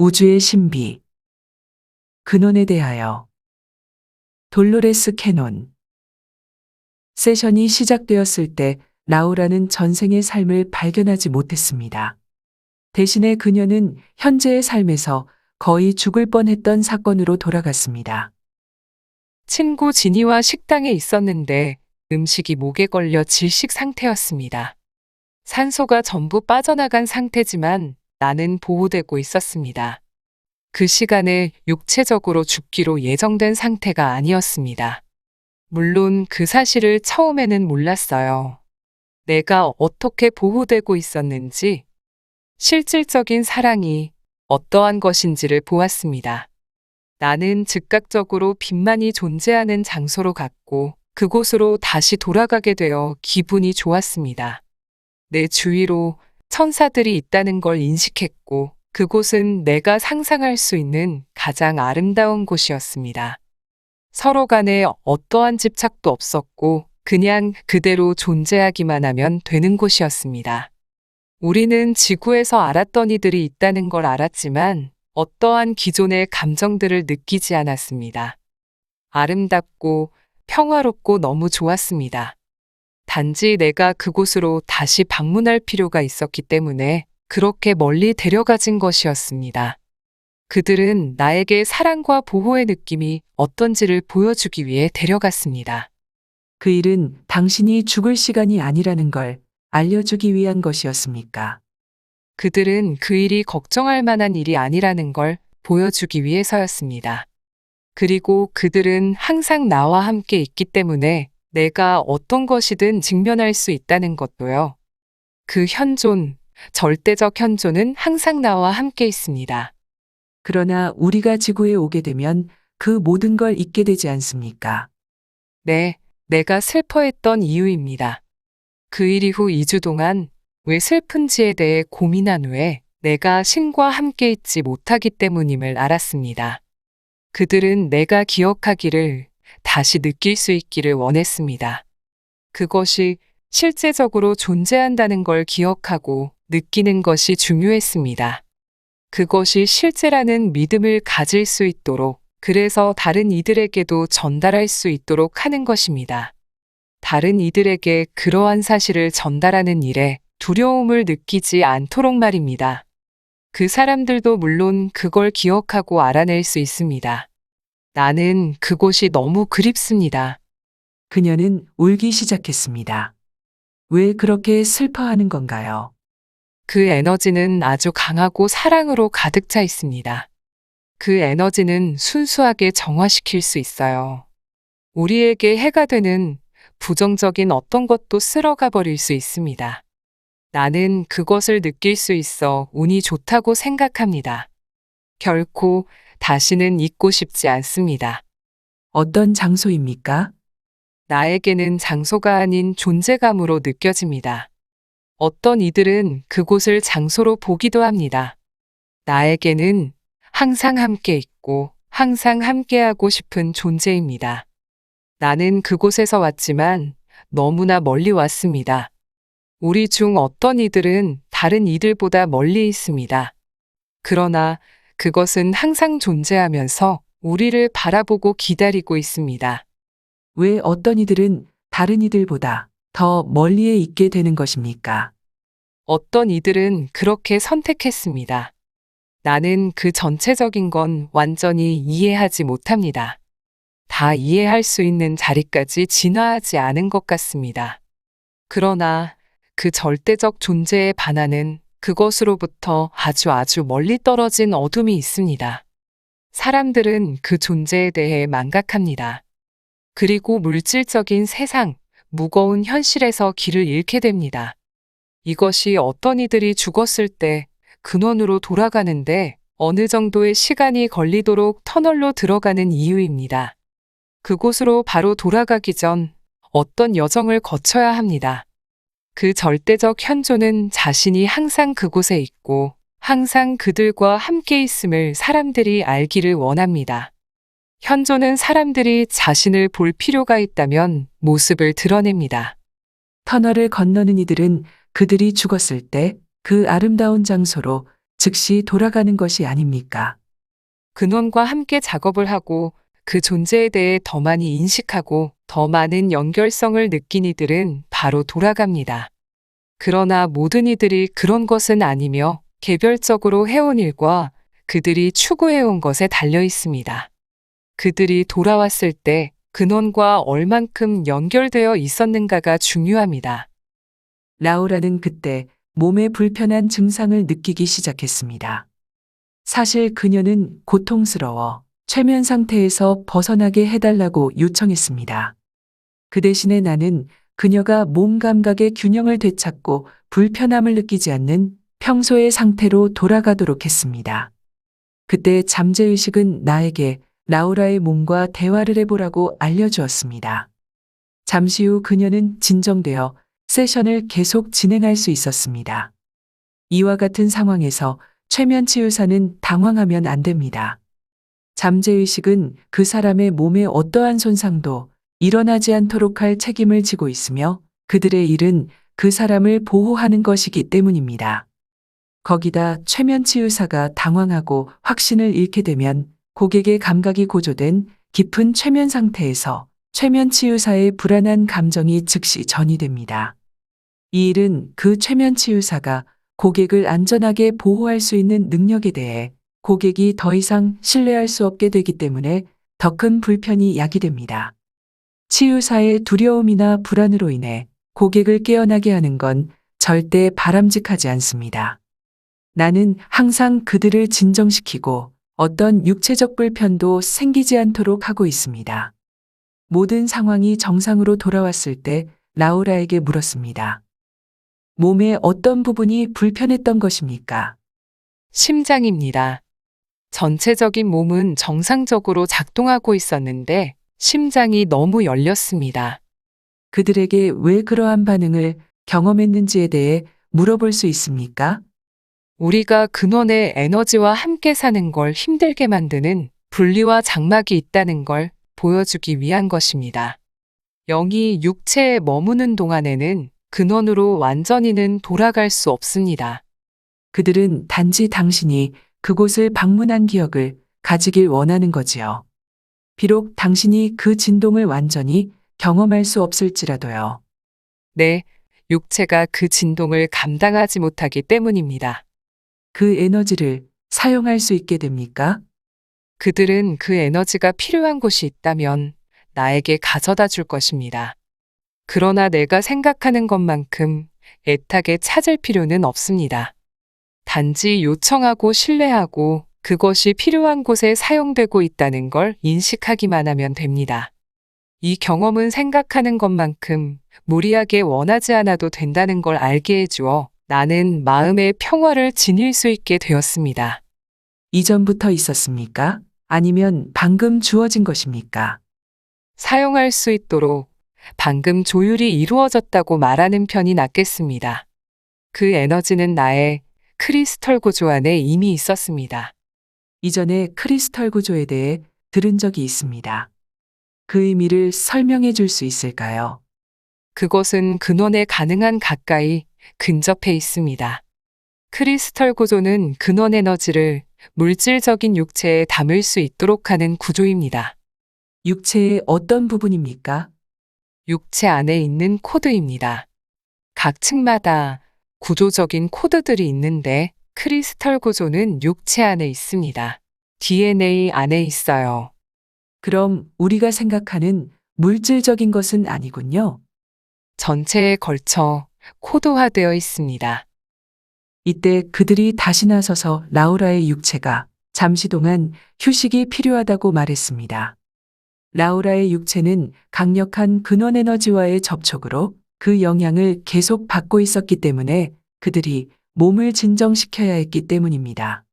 우주의 신비. 근원에 대하여. 돌로레스 캐논. 세션이 시작되었을 때 라우라는 전생의 삶을 발견하지 못했습니다. 대신에 그녀는 현재의 삶에서 거의 죽을 뻔했던 사건으로 돌아갔습니다. 친구 지니와 식당에 있었는데 음식이 목에 걸려 질식 상태였습니다. 산소가 전부 빠져나간 상태지만 나는 보호되고 있었습니다. 그 시간에 육체적으로 죽기로 예정된 상태가 아니었습니다. 물론 그 사실을 처음에는 몰랐어요. 내가 어떻게 보호되고 있었는지, 실질적인 사랑이 어떠한 것인지를 보았습니다. 나는 즉각적으로 빛만이 존재하는 장소로 갔고 그곳으로 다시 돌아가게 되어 기분이 좋았습니다. 내 주위로 천사들이 있다는 걸 인식했고 그곳은 내가 상상할 수 있는 가장 아름다운 곳이었습니다. 서로 간에 어떠한 집착도 없었고 그냥 그대로 존재하기만 하면 되는 곳이었습니다. 우리는 지구에서 알았던 이들이 있다는 걸 알았지만 어떠한 기존의 감정들을 느끼지 않았습니다. 아름답고 평화롭고 너무 좋았습니다. 단지 내가 그곳으로 다시 방문할 필요가 있었기 때문에 그렇게 멀리 데려가진 것이었습니다. 그들은 나에게 사랑과 보호의 느낌이 어떤지를 보여주기 위해 데려갔습니다. 그 일은 당신이 죽을 시간이 아니라는 걸 알려주기 위한 것이었습니까? 그들은 그 일이 걱정할 만한 일이 아니라는 걸 보여주기 위해서였습니다. 그리고 그들은 항상 나와 함께 있기 때문에 내가 어떤 것이든 직면할 수 있다는 것도요. 그 현존, 절대적 현존은 항상 나와 함께 있습니다. 그러나 우리가 지구에 오게 되면 그 모든 걸 잊게 되지 않습니까? 네, 내가 슬퍼했던 이유입니다. 그 일 이후 2주 동안 왜 슬픈지에 대해 고민한 후에 내가 신과 함께 있지 못하기 때문임을 알았습니다. 그들은 내가 기억하기를 다시 느낄 수 있기를 원했습니다. 그것이 실제적으로 존재한다는 걸 기억하고 느끼는 것이 중요했습니다. 그것이 실제라는 믿음을 가질 수 있도록, 그래서 다른 이들에게도 전달할 수 있도록 하는 것입니다. 다른 이들에게 그러한 사실을 전달하는 일에 두려움을 느끼지 않도록 말입니다. 그 사람들도 물론 그걸 기억하고 알아낼 수 있습니다. 나는 그곳이 너무 그립습니다. 그녀는 울기 시작했습니다. 왜 그렇게 슬퍼하는 건가요? 그 에너지는 아주 강하고 사랑으로 가득 차 있습니다. 그 에너지는 순수하게 정화시킬 수 있어요. 우리에게 해가 되는 부정적인 어떤 것도 쓸어가 버릴 수 있습니다. 나는 그것을 느낄 수 있어 운이 좋다고 생각합니다. 결코 다시는 잊고 싶지 않습니다. 어떤 장소입니까? 나에게는 장소가 아닌 존재감으로 느껴집니다. 어떤 이들은 그곳을 장소로 보기도 합니다. 나에게는 항상 함께 있고 항상 함께하고 싶은 존재입니다. 나는 그곳에서 왔지만 너무나 멀리 왔습니다. 우리 중 어떤 이들은 다른 이들보다 멀리 있습니다. 그러나 그것은 항상 존재하면서 우리를 바라보고 기다리고 있습니다. 왜 어떤 이들은 다른 이들보다 더 멀리에 있게 되는 것입니까? 어떤 이들은 그렇게 선택했습니다. 나는 그 전체적인 건 완전히 이해하지 못합니다. 다 이해할 수 있는 자리까지 진화하지 않은 것 같습니다. 그러나 그 절대적 존재에 반하는 그것으로부터 아주 멀리 떨어진 어둠이 있습니다. 사람들은 그 존재에 대해 망각합니다. 그리고 물질적인 세상, 무거운 현실에서 길을 잃게 됩니다. 이것이 어떤 이들이 죽었을 때 근원으로 돌아가는데 어느 정도의 시간이 걸리도록 터널로 들어가는 이유입니다. 그곳으로 바로 돌아가기 전 어떤 여정을 거쳐야 합니다. 그 절대적 현존은 자신이 항상 그곳에 있고 항상 그들과 함께 있음을 사람들이 알기를 원합니다. 현존은 사람들이 자신을 볼 필요가 있다면 모습을 드러냅니다. 터널을 건너는 이들은 그들이 죽었을 때 그 아름다운 장소로 즉시 돌아가는 것이 아닙니까? 근원과 함께 작업을 하고 그 존재에 대해 더 많이 인식하고 더 많은 연결성을 느낀 이들은 바로 돌아갑니다. 그러나 모든 이들이 그런 것은 아니며 개별적으로 해온 일과 그들이 추구해온 것에 달려 있습니다. 그들이 돌아왔을 때 근원과 얼만큼 연결되어 있었는가가 중요합니다. 라우라는 그때 몸에 불편한 증상을 느끼기 시작했습니다. 사실 그녀는 고통스러워 최면 상태에서 벗어나게 해달라고 요청했습니다. 그 대신에 나는 그녀가 몸 감각의 균형을 되찾고 불편함을 느끼지 않는 평소의 상태로 돌아가도록 했습니다. 그때 잠재의식은 나에게 라우라의 몸과 대화를 해보라고 알려주었습니다. 잠시 후 그녀는 진정되어 세션을 계속 진행할 수 있었습니다. 이와 같은 상황에서 최면 치유사는 당황하면 안 됩니다. 잠재의식은 그 사람의 몸에 어떠한 손상도 일어나지 않도록 할 책임을 지고 있으며 그들의 일은 그 사람을 보호하는 것이기 때문입니다. 거기다 최면 치유사가 당황하고 확신을 잃게 되면 고객의 감각이 고조된 깊은 최면 상태에서 최면 치유사의 불안한 감정이 즉시 전이됩니다. 이 일은 그 최면 치유사가 고객을 안전하게 보호할 수 있는 능력에 대해 고객이 더 이상 신뢰할 수 없게 되기 때문에 더 큰 불편이 야기됩니다. 치유사의 두려움이나 불안으로 인해 고객을 깨어나게 하는 건 절대 바람직하지 않습니다. 나는 항상 그들을 진정시키고 어떤 육체적 불편도 생기지 않도록 하고 있습니다. 모든 상황이 정상으로 돌아왔을 때 라우라에게 물었습니다. 몸의 어떤 부분이 불편했던 것입니까? 심장입니다. 전체적인 몸은 정상적으로 작동하고 있었는데 심장이 너무 열렸습니다. 그들에게 왜 그러한 반응을 경험했는지에 대해 물어볼 수 있습니까? 우리가 근원의 에너지와 함께 사는 걸 힘들게 만드는 분리와 장막이 있다는 걸 보여주기 위한 것입니다. 영이 육체에 머무는 동안에는 근원으로 완전히는 돌아갈 수 없습니다. 그들은 단지 당신이 그곳을 방문한 기억을 가지길 원하는 거지요. 비록 당신이 그 진동을 완전히 경험할 수 없을지라도요. 네, 육체가 그 진동을 감당하지 못하기 때문입니다. 그 에너지를 사용할 수 있게 됩니까? 그들은 그 에너지가 필요한 곳이 있다면 나에게 가져다 줄 것입니다. 그러나 내가 생각하는 것만큼 애타게 찾을 필요는 없습니다. 단지 요청하고 신뢰하고 그것이 필요한 곳에 사용되고 있다는 걸 인식하기만 하면 됩니다. 이 경험은 생각하는 것만큼 무리하게 원하지 않아도 된다는 걸 알게 해주어 나는 마음의 평화를 지닐 수 있게 되었습니다. 이전부터 있었습니까? 아니면 방금 주어진 것입니까? 사용할 수 있도록 방금 조율이 이루어졌다고 말하는 편이 낫겠습니다. 그 에너지는 나의 크리스털 구조 안에 이미 있었습니다. 이전에 크리스털 구조에 대해 들은 적이 있습니다. 그 의미를 설명해 줄 수 있을까요? 그것은 근원에 가능한 가까이 근접해 있습니다. 크리스털 구조는 근원 에너지를 물질적인 육체에 담을 수 있도록 하는 구조입니다. 육체의 어떤 부분입니까? 육체 안에 있는 코드입니다. 각 층마다 구조적인 코드들이 있는데 크리스털 구조는 육체 안에 있습니다. DNA 안에 있어요. 그럼 우리가 생각하는 물질적인 것은 아니군요. 전체에 걸쳐 코드화되어 있습니다. 이때 그들이 다시 나서서 라우라의 육체가 잠시 동안 휴식이 필요하다고 말했습니다. 라우라의 육체는 강력한 근원 에너지와의 접촉으로 그 영향을 계속 받고 있었기 때문에 그들이 몸을 진정시켜야 했기 때문입니다.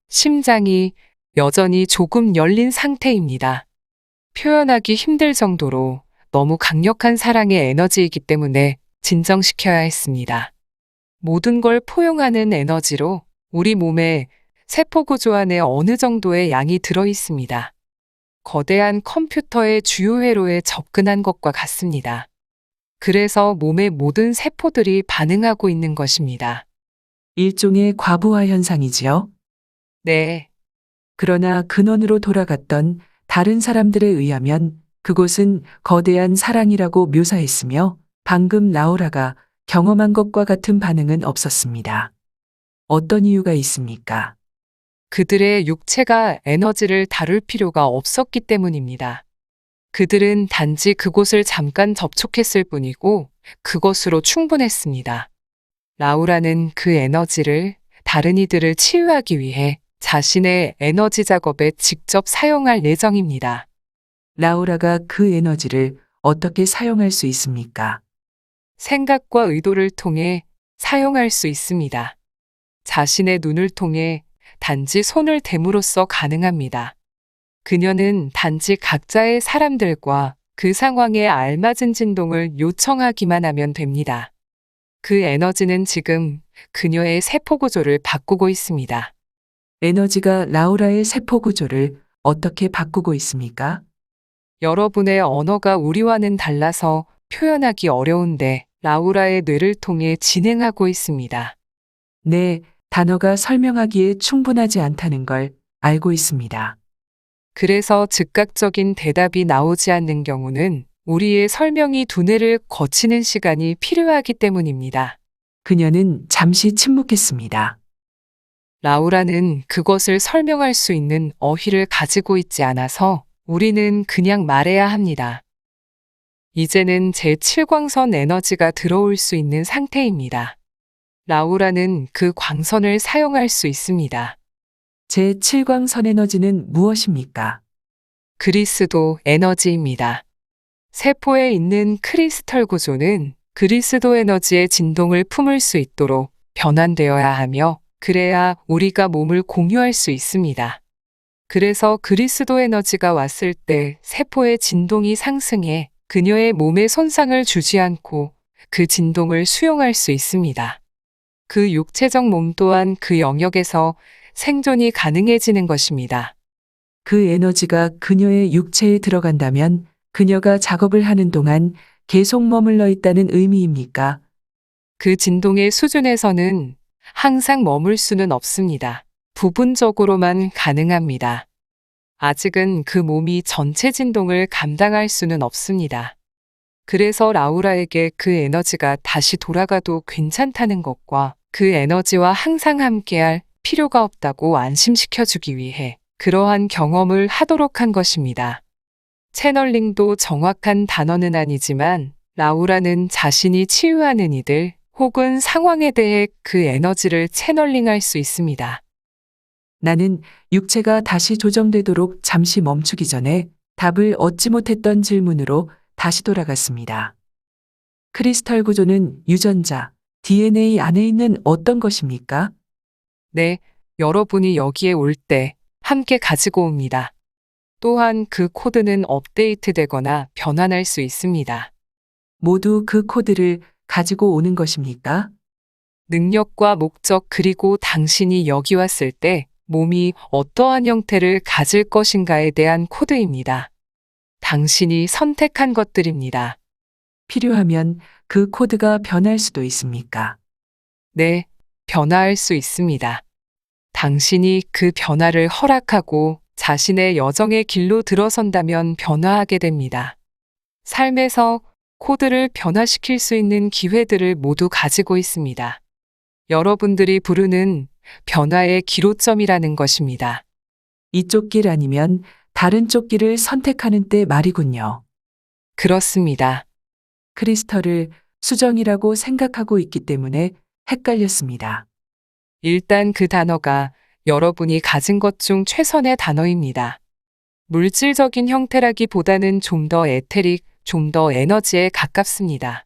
심장이 여전히 조금 열린 상태입니다. 표현하기 힘들 정도로 너무 강력한 사랑의 에너지이기 때문에 진정시켜야 했습니다. 모든 걸 포용하는 에너지로 우리 몸에 세포 구조 안에 어느 정도의 양이 들어 있습니다. 거대한 컴퓨터의 주요 회로에 접근한 것과 같습니다. 그래서 몸의 모든 세포들이 반응하고 있는 것입니다. 일종의 과부하 현상이지요. 네, 그러나 근원으로 돌아갔던 다른 사람들에 의하면 그곳은 거대한 사랑이라고 묘사했으며 방금 라우라가 경험한 것과 같은 반응은 없었습니다. 어떤 이유가 있습니까? 그들의 육체가 에너지를 다룰 필요가 없었기 때문입니다. 그들은 단지 그곳을 잠깐 접촉했을 뿐이고 그것으로 충분했습니다. 라우라는 그 에너지를 다른 이들을 치유하기 위해 자신의 에너지 작업에 직접 사용할 예정입니다. 라우라가 그 에너지를 어떻게 사용할 수 있습니까? 생각과 의도를 통해 사용할 수 있습니다. 자신의 눈을 통해 단지 손을 댐으로써 가능합니다. 그녀는 단지 각자의 사람들과 그 상황에 알맞은 진동을 요청하기만 하면 됩니다. 그 에너지는 지금 그녀의 세포 구조를 바꾸고 있습니다. 에너지가 라우라의 세포 구조를 어떻게 바꾸고 있습니까? 여러분의 언어가 우리와는 달라서 표현하기 어려운데 라우라의 뇌를 통해 진행하고 있습니다. 네, 단어가 설명하기에 충분하지 않다는 걸 알고 있습니다. 그래서 즉각적인 대답이 나오지 않는 경우는 우리의 설명이 두뇌를 거치는 시간이 필요하기 때문입니다. 그녀는 잠시 침묵했습니다. 라우라는 그것을 설명할 수 있는 어휘를 가지고 있지 않아서 우리는 그냥 말해야 합니다. 이제는 제7광선 에너지가 들어올 수 있는 상태입니다. 라우라는 그 광선을 사용할 수 있습니다. 제7광선 에너지는 무엇입니까? 그리스도 에너지입니다. 세포에 있는 크리스털 구조는 그리스도 에너지의 진동을 품을 수 있도록 변환되어야 하며 그래야 우리가 몸을 공유할 수 있습니다. 그래서 그리스도 에너지가 왔을 때 세포의 진동이 상승해 그녀의 몸에 손상을 주지 않고 그 진동을 수용할 수 있습니다. 그 육체적 몸 또한 그 영역에서 생존이 가능해지는 것입니다. 그 에너지가 그녀의 육체에 들어간다면 그녀가 작업을 하는 동안 계속 머물러 있다는 의미입니까? 그 진동의 수준에서는 항상 머물 수는 없습니다. 부분적으로만 가능합니다. 아직은 그 몸이 전체 진동을 감당할 수는 없습니다. 그래서 라우라에게 그 에너지가 다시 돌아가도 괜찮다는 것과 그 에너지와 항상 함께할 필요가 없다고 안심시켜주기 위해 그러한 경험을 하도록 한 것입니다. 채널링도 정확한 단어는 아니지만 라우라는 자신이 치유하는 이들 혹은 상황에 대해 그 에너지를 채널링할 수 있습니다. 나는 육체가 다시 조정되도록 잠시 멈추기 전에 답을 얻지 못했던 질문으로 다시 돌아갔습니다. 크리스탈 구조는 유전자, DNA 안에 있는 어떤 것입니까? 네, 여러분이 여기에 올 때 함께 가지고 옵니다. 또한 그 코드는 업데이트되거나 변환할 수 있습니다. 모두 그 코드를 가지고 오는 것입니까? 능력과 목적 그리고 당신이 여기 왔을 때 몸이 어떠한 형태를 가질 것인가에 대한 코드입니다. 당신이 선택한 것들입니다. 필요하면 그 코드가 변할 수도 있습니까? 네, 변화할 수 있습니다. 당신이 그 변화를 허락하고 자신의 여정의 길로 들어선다면 변화하게 됩니다. 삶에서 코드를 변화시킬 수 있는 기회들을 모두 가지고 있습니다. 여러분들이 부르는 변화의 기로점이라는 것입니다. 이쪽 길 아니면 다른 쪽 길을 선택하는 때 말이군요. 그렇습니다. 크리스털을 수정이라고 생각하고 있기 때문에 헷갈렸습니다. 일단 그 단어가 여러분이 가진 것 중 최선의 단어입니다. 물질적인 형태라기보다는 좀 더 에테릭, 좀 더 에너지에 가깝습니다.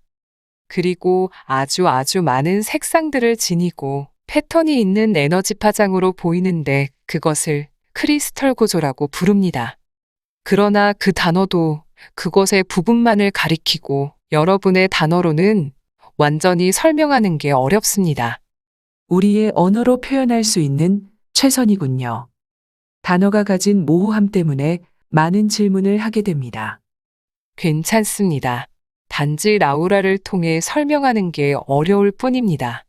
그리고 아주 많은 색상들을 지니고 패턴이 있는 에너지 파장으로 보이는데 그것을 크리스털 구조라고 부릅니다. 그러나 그 단어도 그것의 부분만을 가리키고 여러분의 단어로는 완전히 설명하는 게 어렵습니다. 우리의 언어로 표현할 수 있는 최선이군요. 단어가 가진 모호함 때문에 많은 질문을 하게 됩니다. 괜찮습니다. 단지 라우라를 통해 설명하는 게 어려울 뿐입니다.